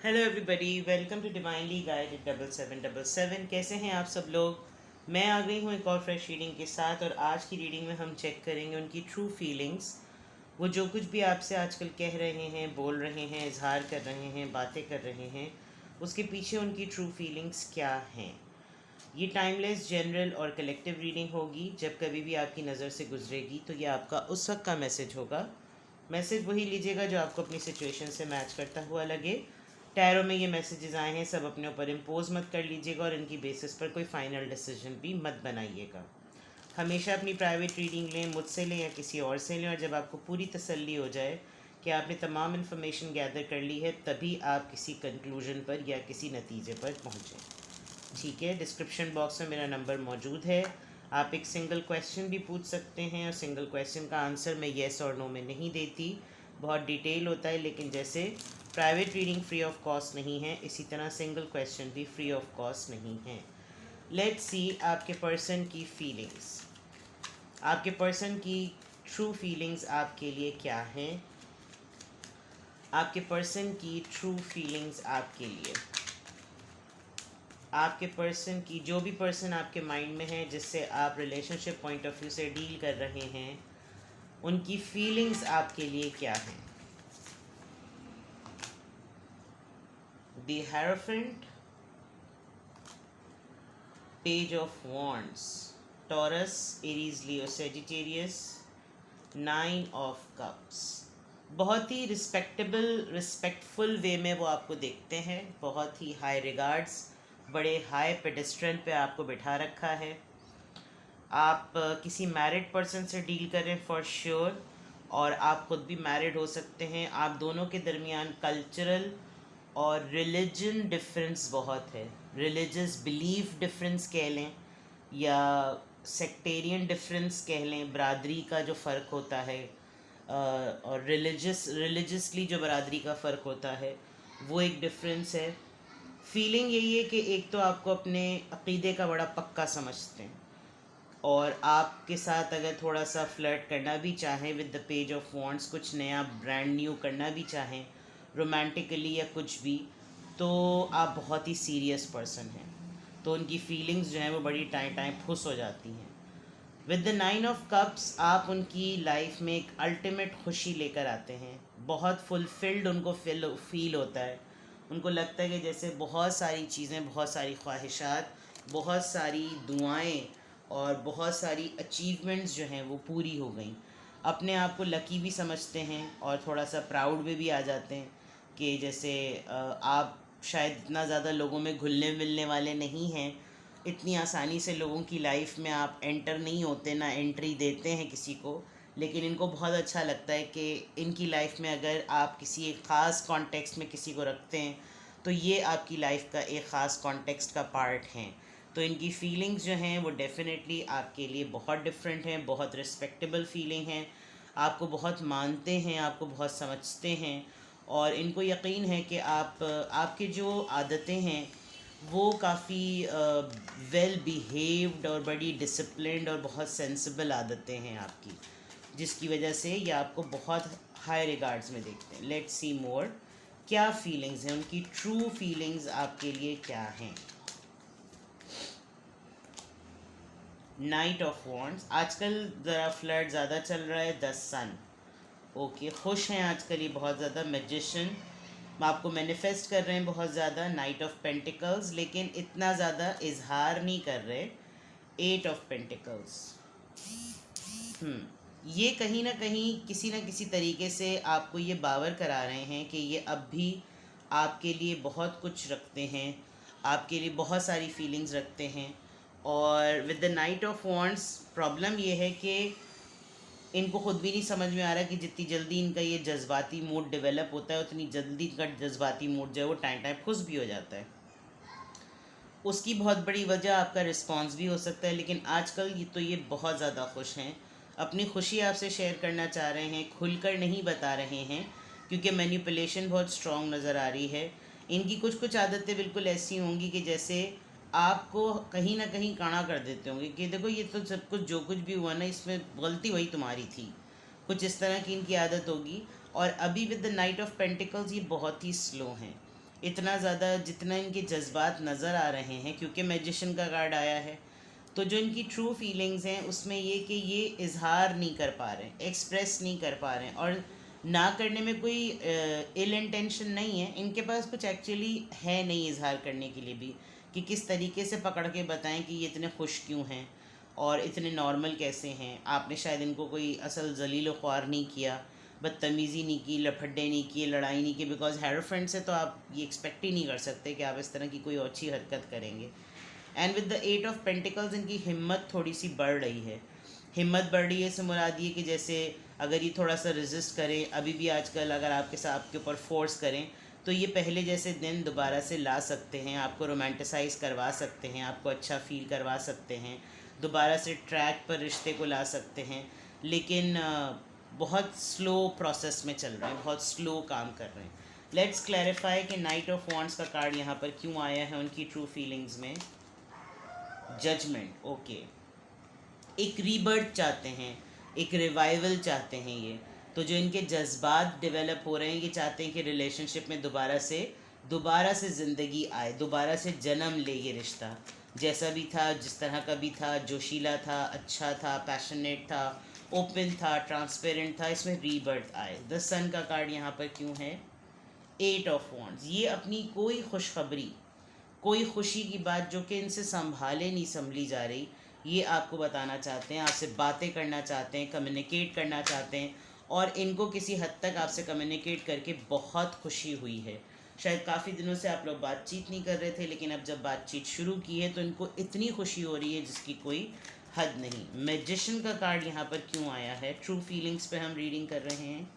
Hello everybody, welcome to divinely guided 7777। कैसे हैं आप सब लोग। मैं आ गई हूँ एक और फ्रेश रीडिंग के साथ, और आज की रीडिंग में हम चेक करेंगे उनकी ट्रू फीलिंग्स। वो जो कुछ भी आपसे आजकल कह रहे हैं, बोल रहे हैं, इजहार कर रहे हैं, बातें कर रहे हैं, उसके पीछे उनकी ट्रू फीलिंग्स क्या हैं। ये टाइमलेस, जनरल और कलेक्टिव रीडिंग होगी। जब कभी भी आपकी नज़र से गुजरेगी तो ये आपका उस वक्त का मैसेज होगा। मैसेज वही लीजिएगा जो आपको अपनी सिचुएशन से मैच करता हुआ लगे। टैरो में ये मैसेजेस आए हैं, सब अपने ऊपर इम्पोज मत कर लीजिएगा और इनकी बेसिस पर कोई फाइनल डिसीजन भी मत बनाइएगा। हमेशा अपनी प्राइवेट रीडिंग लें, मुझसे लें या किसी और से लें, और जब आपको पूरी तसल्ली हो जाए कि आपने तमाम इन्फॉर्मेशन गैदर कर ली है, तभी आप किसी कंक्लूजन पर या किसी नतीजे पर पहुँचें। ठीक है, डिस्क्रिप्शन बॉक्स में मेरा नंबर मौजूद है। आप एक सिंगल क्वेश्चन भी पूछ सकते हैं, और सिंगल क्वेश्चन का आंसर मैं येस और नो में नहीं देती, बहुत डिटेल होता है। लेकिन जैसे private reading free of cost नहीं है, इसी तरह सिंगल क्वेश्चन भी फ्री ऑफ कॉस्ट नहीं है। लेट्स सी आपके पर्सन की फीलिंग्स, आपके पर्सन की ट्रू फीलिंग्स आपके लिए क्या हैं। आपके पर्सन की ट्रू फीलिंग्स आपके लिए, आपके पर्सन की, जो भी पर्सन आपके माइंड में है, जिससे आप रिलेशनशिप पॉइंट ऑफ व्यू से डील कर रहे हैं, उनकी फीलिंग्स आपके लिए क्या हैं। The hierophant, page of wands, taurus, Aries, Leo, Sagittarius, 9 of cups. बहुत ही रिस्पेक्टफुल वे में वो आपको देखते हैं, बहुत ही हाई रिगार्ड्स, बड़े हाई पेडेस्ट्रल पे आपको बिठा रखा है। आप किसी मैरिड पर्सन से डील करें फॉर श्योर, और आप खुद भी मैरिड हो सकते हैं। आप दोनों के दरमियान कल्चरल और रिलीजन डिफरेंस बहुत है। रिलीजियस बिलीफ डिफरेंस कह लें या सेक्टेरियन डिफरेंस कह लें, बरादरी का जो फ़र्क होता है, और रिलीजियसली जो बरादरी का फ़र्क होता है, वो एक डिफरेंस है। फीलिंग यही है कि एक तो आपको अपने अक़ीदे का बड़ा पक्का समझते हैं, और आपके साथ अगर थोड़ा सा फ्लर्ट करना भी चाहें with the page of wands, कुछ नया ब्रांड न्यू करना भी चाहें रोमांटिकली या कुछ भी, तो आप बहुत ही सीरियस पर्सन हैं। तो उनकी फीलिंग्स जो हैं वो बड़ी टाइम खुश हो जाती हैं। विद द 9 ऑफ कप्स आप उनकी लाइफ में एक अल्टीमेट खुशी लेकर आते हैं। बहुत फुलफिल्ड उनको फील होता है। उनको लगता है कि जैसे बहुत सारी चीज़ें, बहुत सारी ख्वाहिशात, बहुत सारी दुआएं और बहुत सारी अचीवमेंट्स जो हैं वो पूरी हो गई। अपने आप को लकी भी समझते हैं और थोड़ा सा प्राउड में भी आ जाते हैं कि जैसे आप शायद इतना ज़्यादा लोगों में घुलने मिलने वाले नहीं हैं, इतनी आसानी से लोगों की लाइफ में आप एंटर नहीं होते, ना एंट्री देते हैं किसी को। लेकिन इनको बहुत अच्छा लगता है कि इनकी लाइफ में अगर आप किसी एक ख़ास कॉन्टेक्स्ट में किसी को रखते हैं, तो ये आपकी लाइफ का एक ख़ास कॉन्टेक्स्ट का पार्ट हैं। तो इनकी फीलिंग्स जो हैं वो डेफिनेटली आपके लिए बहुत डिफरेंट हैं, बहुत रिस्पेक्टेबल फीलिंग हैं। आपको बहुत मानते हैं, आपको बहुत समझते हैं, और इनको यकीन है कि आपके जो आदतें हैं वो काफ़ी वेल बिहेव्ड और बड़ी डिसिप्लिन्ड और बहुत सेंसिबल आदतें हैं आपकी, जिसकी वजह से ये आपको बहुत हाई रिगार्ड्स में देखते हैं। लेट्स सी मोर, क्या फीलिंग्स हैं उनकी, ट्रू फीलिंग्स आपके लिए क्या हैं। नाइट ऑफ वॉन्ड्स, आजकल ज़रा फ्लर्ट ज़्यादा चल रहा है। द सन, ओके, खुश हैं आजकल ये बहुत ज़्यादा। मैजिशियन, आपको मैनिफेस्ट कर रहे हैं बहुत ज़्यादा। नाइट ऑफ पेंटिकल्स, लेकिन इतना ज़्यादा इजहार नहीं कर रहे। 8 ऑफ पेंटिकल्स, ये कहीं ना कहीं किसी न किसी तरीके से आपको ये बावर करा रहे हैं कि ये अब भी आपके लिए बहुत कुछ रखते हैं, आपके लिए बहुत सारी फीलिंग्स रखते हैं। और with the night of wands problem ये है कि इनको खुद भी नहीं समझ में आ रहा कि जितनी जल्दी इनका ये जज्बाती मूड डेवलप होता है, उतनी जल्दी इनका जज्बाती मूड जो है वो टाइम खुश भी हो जाता है। उसकी बहुत बड़ी वजह आपका रिस्पॉन्स भी हो सकता है। लेकिन आजकल ये बहुत ज़्यादा खुश हैं, अपनी खुशी आपसे शेयर करना चाह रहे हैं, खुलकर नहीं बता रहे हैं, क्योंकि मैनिपुलेशन बहुत स्ट्रॉन्ग नज़र आ रही है। इनकी कुछ कुछ आदतें बिल्कुल ऐसी होंगी कि जैसे आपको कहीं ना कहीं काना कर देते होंगे कि देखो ये तो सब कुछ जो कुछ भी हुआ ना, इसमें गलती वही तुम्हारी थी। कुछ इस तरह की इनकी आदत होगी। और अभी with the night of pentacles ये बहुत ही स्लो हैं, इतना ज़्यादा जितना इनके जज्बात नज़र आ रहे हैं, क्योंकि मैजिशियन का कार्ड आया है, तो जो इनकी ट्रू फीलिंग्स हैं उसमें ये कि ये इजहार नहीं कर पा रहे हैं, एक्सप्रेस नहीं कर पा रहे हैं, और ना करने में कोई इल इंटेंशन नहीं है, इनके पास कुछ एक्चुअली है नहीं इजहार करने के लिए भी, कि किस तरीके से पकड़ के बताएं कि ये इतने खुश क्यों हैं और इतने नॉर्मल कैसे हैं। आपने शायद इनको कोई असल जलील ख्वार नहीं किया, बदतमीज़ी नहीं की, लफड्डे नहीं किए, लड़ाई नहीं की, बिकॉज हेरोफ्रेंड से तो आप ये एक्सपेक्ट ही नहीं कर सकते कि आप इस तरह की कोई अच्छी हरकत करेंगे। And with the 8 of pentacles इनकी हिम्मत थोड़ी सी बढ़ रही है। हिम्मत बढ़ रही है से मुराद ये कि जैसे अगर ये थोड़ा सा रेजिस्ट करें, अभी भी आजकल अगर आपके साथ आपके ऊपर फोर्स करें, तो ये पहले जैसे दिन दोबारा से ला सकते हैं, आपको रोमांटिसाइज़ करवा सकते हैं, आपको अच्छा फील करवा सकते हैं, दोबारा से ट्रैक पर रिश्ते को ला सकते हैं, लेकिन बहुत स्लो प्रोसेस में चल रहे हैं, बहुत स्लो काम कर रहे हैं। लेट्स क्लैरिफाई कि नाइट ऑफ वॉन्ड्स का कार्ड यहाँ पर क्यों आया है उनकी ट्रू फीलिंग्स में। जजमेंट, ओके, एक रीबर्थ चाहते हैं, एक रिवाइवल चाहते हैं ये। तो जो इनके जज्बात डेवलप हो रहे हैं, ये चाहते हैं कि रिलेशनशिप में दोबारा से ज़िंदगी आए, दोबारा से जन्म ले ये रिश्ता, जैसा भी था, जिस तरह का भी था, जोशीला था, अच्छा था, पैशनेट था, ओपन था, ट्रांसपेरेंट था, इसमें रीबर्थ आए। द सन का कार्ड यहाँ पर क्यों है? 8 ऑफ वॉन्ड्स। ये अपनी कोई खुशखबरी, कोई खुशी की बात जो कि इनसे संभाले नहीं संभली जा रही, ये आपको बताना चाहते हैं, आपसे बातें करना चाहते हैं, कम्युनिकेट करना चाहते हैं, और इनको किसी हद तक आपसे कम्युनिकेट करके बहुत खुशी हुई है। शायद काफ़ी दिनों से आप लोग बातचीत नहीं कर रहे थे, लेकिन अब जब बातचीत शुरू की है तो इनको इतनी खुशी हो रही है जिसकी कोई हद नहीं। मैजिशियन का कार्ड यहाँ पर क्यों आया है? ट्रू फीलिंग्स पे हम रीडिंग कर रहे हैं।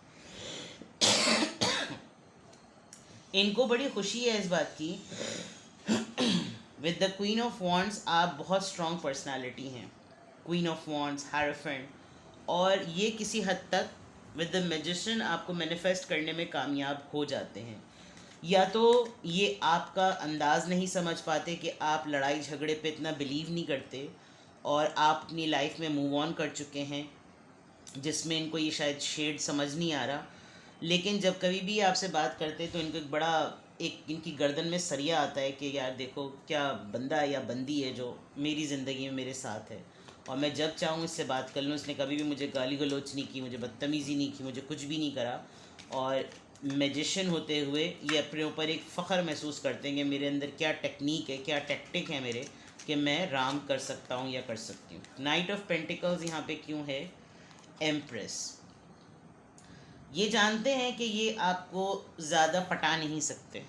इनको बड़ी खुशी है इस बात की, with the queen of wands आप बहुत स्ट्रॉन्ग पर्सनालिटी हैं, क्वीन ऑफ वॉन्ड्स, हायरोफेंट, और ये किसी हद तक विद द मैजिशियन आपको मैनिफेस्ट करने में कामयाब हो जाते हैं। या तो ये आपका अंदाज़ नहीं समझ पाते कि आप लड़ाई झगड़े पे इतना बिलीव नहीं करते और आप अपनी लाइफ में मूव ऑन कर चुके हैं, जिसमें इनको ये शायद शेड समझ नहीं आ रहा, लेकिन जब कभी भी आपसे बात करते तो इनको एक बड़ा एक इनकी गर्दन में सरिया आता है कि यार देखो क्या बंदा या बंदी है जो मेरी ज़िंदगी में मेरे साथ है, और मैं जब चाहूँ इससे बात कर लूँ। इसने कभी भी मुझे गाली गलौच नहीं की, मुझे बदतमीज़ी नहीं की, मुझे कुछ भी नहीं करा, और मैजिशियन होते हुए ये अपने ऊपर एक फ़ख्र महसूस करते हैं कि मेरे अंदर क्या टेक्निक है, क्या टैक्टिक है मेरे, कि मैं राम कर सकता हूँ या कर सकती हूँ। नाइट ऑफ पेंटिकल्स यहाँ पे क्यों है? एम्प्रेस। ये जानते हैं कि ये आपको ज़्यादा पटा नहीं सकते,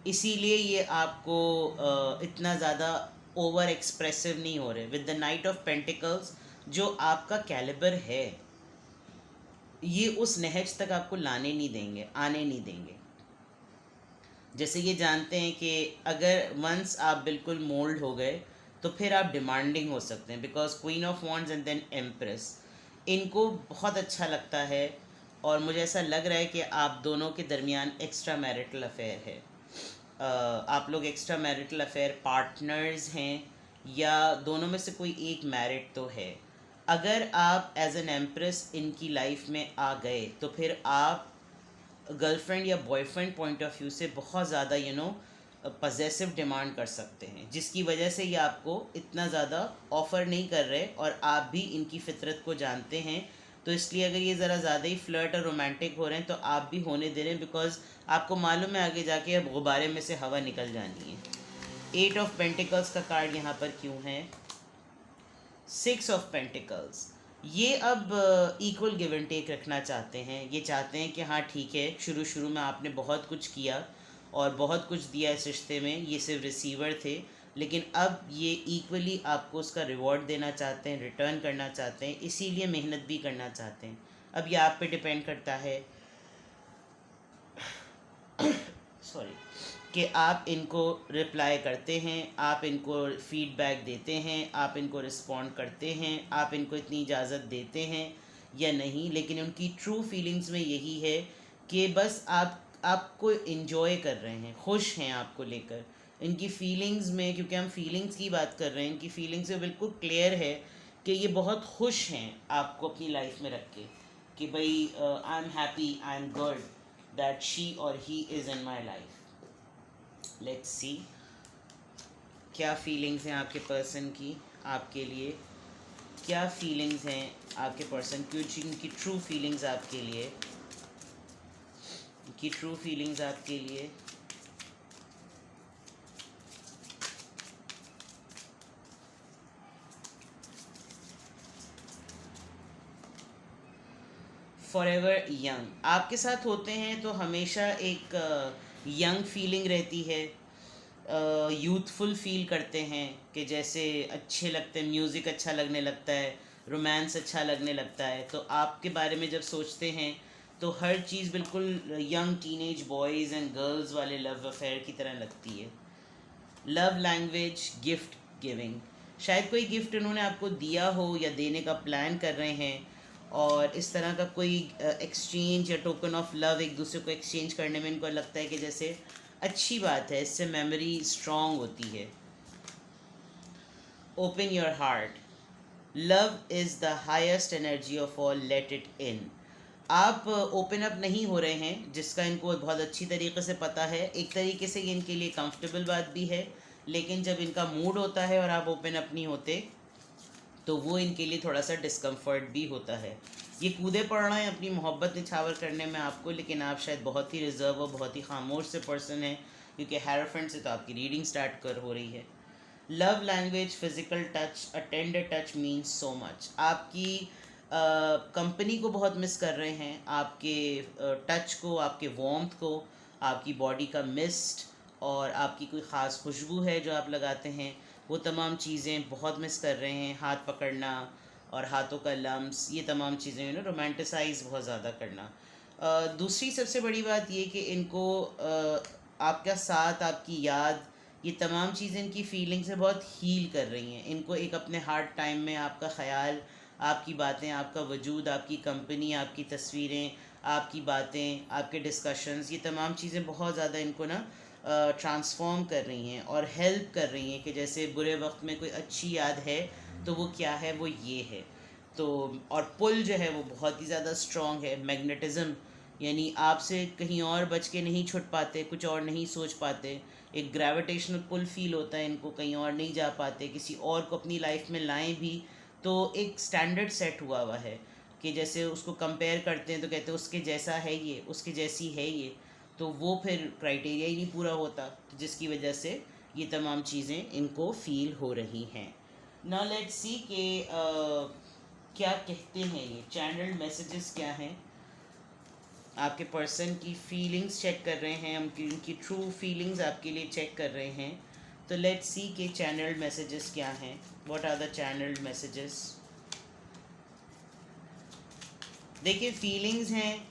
इसीलिए ये आपको इतना ज़्यादा ओवर एक्सप्रेसिव नहीं हो रहे। With the night of pentacles जो आपका कैलिबर है, ये उस नहज तक आपको लाने नहीं देंगे, आने नहीं देंगे। जैसे ये जानते हैं कि अगर वंस आप बिल्कुल मोल्ड हो गए तो फिर आप डिमांडिंग हो सकते हैं, because queen of wands and then empress इनको बहुत अच्छा लगता है, और मुझे ऐसा लग रहा है कि आप दोनों के दरमियान एक्स्ट्रा मैरिटल अफेयर है। आप लोग एक्स्ट्रा मैरिटल अफेयर पार्टनर्स हैं, या दोनों में से कोई एक मैरिड तो है। अगर आप एज एन एम्प्रेस इनकी लाइफ में आ गए तो फिर आप गर्लफ्रेंड या बॉयफ्रेंड पॉइंट ऑफ व्यू से बहुत ज़्यादा पजेसिव डिमांड कर सकते हैं, जिसकी वजह से ये आपको इतना ज़्यादा ऑफ़र नहीं कर रहे, और आप भी इनकी फितरत को जानते हैं। तो इसलिए अगर ये ज़रा ज़्यादा ही फ्लर्ट और रोमांटिक हो रहे हैं तो आप भी होने दे रहे हैं, बिकॉज आपको मालूम है आगे जाके अब गुब्बारे में से हवा निकल जानी है। 8 ऑफ पेंटिकल्स का कार्ड यहाँ पर क्यों है? 6 ऑफ पेंटिकल्स। ये अब इक्वल गिव एंड टेक रखना चाहते हैं। ये चाहते हैं कि हाँ ठीक है, शुरू में आपने बहुत कुछ किया और बहुत कुछ दिया इस रिश्ते में, ये सिर्फ रिसीवर थे, लेकिन अब ये इक्वली आपको उसका रिवॉर्ड देना चाहते हैं, रिटर्न करना चाहते हैं, इसीलिए मेहनत भी करना चाहते हैं। अब ये आप पे डिपेंड करता है सॉरी, कि आप इनको रिप्लाई करते हैं, आप इनको फीडबैक देते हैं, आप इनको रिस्पॉन्ड करते हैं, आप इनको इतनी इजाज़त देते हैं या नहीं। लेकिन उनकी ट्रू फीलिंग्स में यही है कि बस आपको इन्जॉय कर रहे हैं, खुश हैं आपको लेकर। इनकी फीलिंग्स में, क्योंकि हम फीलिंग्स की बात कर रहे हैं, इनकी फीलिंग्स में बिल्कुल क्लियर है कि ये बहुत खुश हैं आपको अपनी लाइफ में रख के, कि भाई I am happy, I am good that she और he is in my life. Let's see क्या फीलिंग्स हैं आपके पर्सन की आपके लिए, क्या फीलिंग्स हैं आपके पर्सन की, उनकी ट्रू फीलिंग्स आपके लिए, उनकी ट्रू फीलिंग्स आपके लिए। फॉरएवर यंग आपके साथ होते हैं तो हमेशा एक यंग फीलिंग रहती है, यूथफुल फील करते हैं कि जैसे अच्छे लगते हैं, म्यूज़िक अच्छा लगने लगता है, रोमांस अच्छा लगने लगता है, तो आपके बारे में जब सोचते हैं तो हर चीज़ बिल्कुल young teenage boys and girls वाले लव अफेयर की तरह लगती है। लव लैंग्वेज गिफ्ट गिविंग, शायद कोई गिफ्ट उन्होंने आपको दिया हो या देने का प्लान कर रहे हैं, और इस तरह का कोई एक्सचेंज या टोकन ऑफ लव एक दूसरे को एक्सचेंज करने में इनको लगता है कि जैसे अच्छी बात है, इससे मेमोरी स्ट्रॉन्ग होती है। Open your heart, love is the highest energy of all, let it in. आप ओपन अप नहीं हो रहे हैं, जिसका इनको बहुत अच्छी तरीके से पता है। एक तरीके से ये इनके लिए कंफर्टेबल बात भी है, लेकिन जब इनका मूड होता है और आप ओपन अप नहीं होते तो वो इनके लिए थोड़ा सा डिस्कम्फर्ट भी होता है। ये कूदे पड़ रहे हैं अपनी मोहब्बत निछावर करने में आपको, लेकिन आप शायद बहुत ही रिजर्व और बहुत ही खामोश से पर्सन हैं, क्योंकि हेरोफेंट से तो आपकी रीडिंग स्टार्ट कर हो रही है। Love language physical touch, a tender touch means so much. आपकी कंपनी को बहुत मिस कर रहे हैं, आपके टच को, आपके वार्मथ को, आपकी बॉडी का मिस्ट और आपकी कोई ख़ास खुशबू है जो आप लगाते हैं, वो तमाम चीज़ें बहुत मिस कर रहे हैं। हाथ पकड़ना और हाथों का लम्स, ये तमाम चीज़ें रोमांटिसाइज बहुत ज़्यादा करना। दूसरी सबसे बड़ी बात ये कि इनको आपका साथ, आपकी याद, ये तमाम चीज़ें इनकी फीलिंग से बहुत हील कर रही हैं। इनको एक अपने हार्ड टाइम में आपका ख़याल, आपकी बातें, आपका वजूद, आपकी कंपनी, आपकी तस्वीरें, आपकी बातें, आपके डिस्कशंस, ये तमाम चीज़ें बहुत ज़्यादा इनको ना ट्रांसफॉर्म कर रही हैं और हेल्प कर रही हैं कि जैसे बुरे वक्त में कोई अच्छी याद है तो वो क्या है, वो ये है। तो और पुल जो है वो बहुत ही ज़्यादा स्ट्रॉन्ग है, मैग्नेटिज़्म, यानी आपसे कहीं और बच के नहीं छुट पाते, कुछ और नहीं सोच पाते, एक ग्रेविटेशनल पुल फील होता है इनको, कहीं और नहीं जा पाते, किसी और को अपनी लाइफ में लाएं भी तो एक स्टैंडर्ड सेट हुआ हुआ है कि जैसे उसको कंपेयर करते हैं तो कहते हैं उसके जैसा है ये, उसके जैसी है ये, तो वो फिर क्राइटेरिया ही नहीं पूरा होता, तो जिसकी वजह से ये तमाम चीज़ें इनको फील हो रही हैं। नाउ लेट्स सी कि क्या कहते हैं ये चैनल्ड मैसेजेस क्या हैं। आपके पर्सन की फीलिंग्स चेक कर रहे हैं, उनकी ट्रू फीलिंग्स आपके लिए चेक कर रहे हैं। तो लेट्स सी के चैनल्ड मैसेजेस क्या हैं, what are the channelled messages. देखिए फीलिंग्स हैं,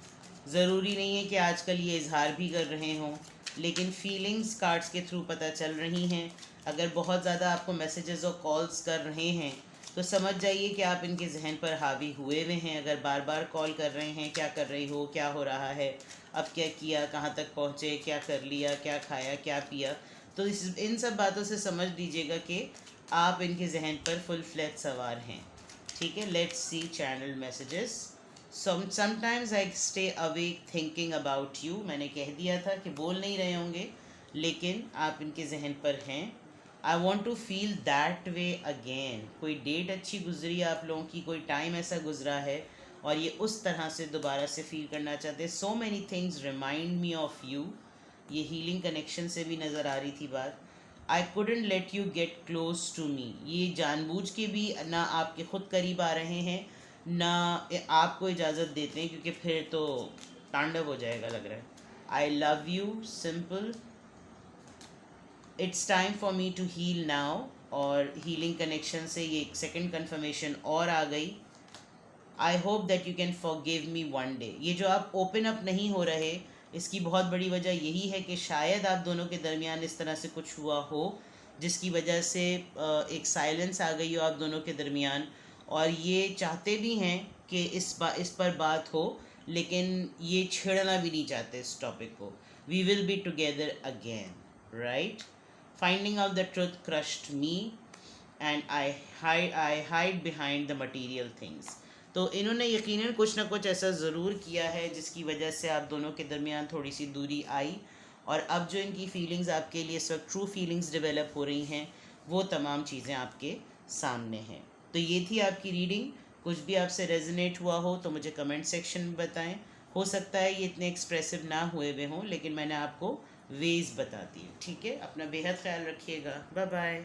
ज़रूरी नहीं है कि आजकल ये इजहार भी कर रहे हों, लेकिन फीलिंग्स कार्ड्स के थ्रू पता चल रही हैं। अगर बहुत ज़्यादा आपको मैसेजेस और कॉल्स कर रहे हैं तो समझ जाइए कि आप इनके जहन पर हावी हुए हुए हैं। अगर बार बार कॉल कर रहे हैं, क्या कर रही हो, क्या हो रहा है, अब क्या किया, कहाँ तक पहुँचे, क्या कर लिया, क्या खाया, क्या पिया, तो इन सब बातों से समझ लीजिएगा कि आप इनके जहन पर फुल फ्लैट सवार हैं। ठीक है, let's see channel messages. Sometimes I stay awake thinking about you, मैंने कह दिया था कि बोल नहीं रहे होंगे, लेकिन आप इनके जहन पर हैं। I want to feel that way again, कोई डेट अच्छी गुजरी आप लोगों की, कोई टाइम ऐसा गुजरा है और ये उस तरह से दोबारा से फील करना चाहते हैं। So many things remind me of you, ये हीलिंग कनेक्शन से भी नज़र आ रही थी बात। I couldn't let you get close to me, ये जानबूझ के भी ना आपके खुद करीब आ रहे हैं ना आपको इजाज़त देते हैं, क्योंकि फिर तो तांडव हो जाएगा लग रहा है। I love you simple, it's time for me to heal now, और हीलिंग कनेक्शन से ये एक सेकेंड कन्फर्मेशन और आ गई। I hope that you can forgive me one day, ये जो आप ओपन अप नहीं हो रहे, इसकी बहुत बड़ी वजह यही है कि शायद आप दोनों के दरमियान इस तरह से कुछ हुआ हो जिसकी वजह से एक साइलेंस आ गई हो आप दोनों के दरमियान, और ये चाहते भी हैं कि इस पर बात हो, लेकिन ये छेड़ना भी नहीं चाहते इस टॉपिक को। We will be together again, right. Finding out the truth crushed me and I hide behind the material things, तो इन्होंने यकीनन कुछ ना कुछ ऐसा ज़रूर किया है जिसकी वजह से आप दोनों के दरमियान थोड़ी सी दूरी आई, और अब जो इनकी फीलिंग्स आपके लिए इस वक्त ट्रू फीलिंग्स डेवलप हो रही हैं, वो तमाम चीज़ें आपके सामने हैं। तो ये थी आपकी रीडिंग। कुछ भी आपसे रेजोनेट हुआ हो तो मुझे कमेंट सेक्शन में बताएं। हो सकता है ये इतने एक्सप्रेसिव ना हुए हुए हों, लेकिन मैंने आपको वेज बता दी। ठीक है, अपना बेहद ख्याल रखिएगा। Bye bye.